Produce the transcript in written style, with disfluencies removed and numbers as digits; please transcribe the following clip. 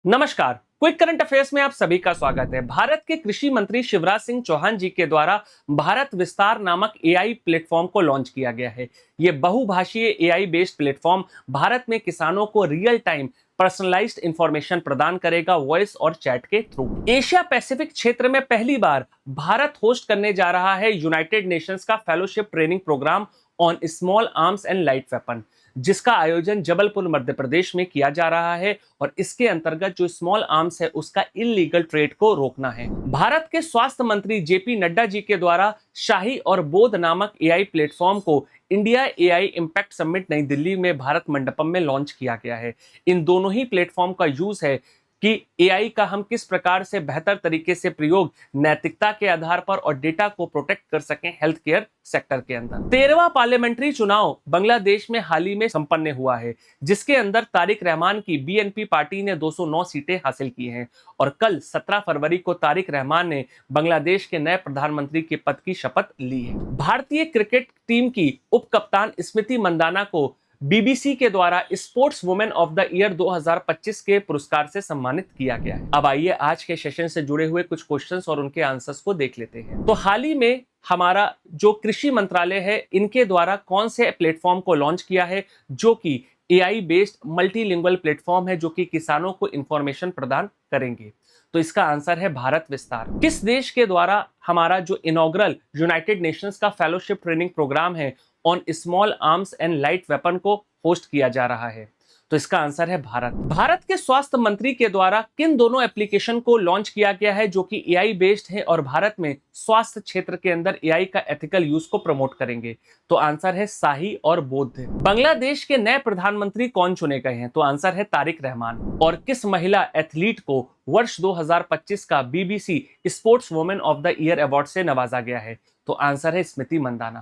नमस्कार। Quick current affairs में आप सभी का स्वागत है। भारत के कृषि मंत्री शिवराज सिंह चौहान जी के द्वारा भारत विस्तार नामक एआई प्लेटफॉर्म को लॉन्च किया गया है। ये बहुभाषीय एआई बेस्ड प्लेटफॉर्म भारत में किसानों को रियल टाइम पर्सनलाइज्ड इंफॉर्मेशन प्रदान करेगा, वॉइस और चैट के थ्रू। एशिया पैसिफिक क्षेत्र में पहली बार भारत होस्ट करने जा रहा है यूनाइटेड नेशंस का fellowship training program on small arms and light weapon, जिसका आयोजन जबलपुर मध्य प्रदेश में किया जा रहा है। और इसके अंतर्गत जो स्मॉल आर्म्स है उसका इलीगल ट्रेड को रोकना है। भारत के स्वास्थ्य मंत्री जेपी नड्डा जी के द्वारा शाही और बोध नामक एआई प्लेटफॉर्म को इंडिया एआई इम्पैक्ट समिट नई दिल्ली में भारत मंडपम में लॉन्च किया गया है। इन दोनों ही प्लेटफॉर्म का यूज है कि एआई का हम किस प्रकार से बेहतर तरीके से प्रयोग नैतिकता के आधार पर और डेटा को प्रोटेक्ट कर सकें हेल्थ केयर सेक्टर के अंदर। 13वां पार्लियामेंट्री चुनाव बांग्लादेश में हाल ही में संपन्न हुआ है, जिसके अंदर तारिक रहमान की बीएनपी पार्टी ने 209 सीटें हासिल की हैं। और कल 17 फरवरी को तारिक रहमान ने बांग्लादेश के नए प्रधानमंत्री के पद की शपथ ली है। भारतीय क्रिकेट टीम की उप कप्तान स्मृति मंदाना को बीबीसी के द्वारा sports women of the year 2025 के पुरस्कार से सम्मानित किया गया है। अब आइए आज के सेशन से जुड़े हुए कुछ क्वेश्चंस और उनके आंसर्स को देख लेते हैं। तो हाल ही में हमारा जो कृषि मंत्रालय है, इनके द्वारा कौन से प्लेटफॉर्म को लॉन्च किया है, जो कि एआई बेस्ड मल्टीलिंगुअल प्लेटफॉर्म है, जो कि किसानों को इंफॉर्मेशन प्रदान करेंगे। तो इसका आंसर है भारत विस्तार। किस देश के द्वारा हमारा जो इनॉग्रल यूनाइटेड नेशंस का फेलोशिप ट्रेनिंग प्रोग्राम है on small arms and light weapon को होस्ट किया जा रहा है? तो इसका आंसर है भारत। भारत के स्वास्थ्य मंत्री के द्वारा किन दोनों एप्लीकेशन को लॉन्च किया गया है जो कि एआई बेस्ड है और भारत में स्वास्थ्य क्षेत्र के अंदर एआई का एथिकल यूज को प्रमोट करेंगे? तो आंसर है शाही और बोध। बांग्लादेश के नए प्रधानमंत्री कौन चुने गए हैं? तो आंसर है तारिक रहमान। और किस महिला एथलीट को वर्ष 2025 का BBC sports women of the year award से नवाजा गया है? तो आंसर है स्मृति मंदाना।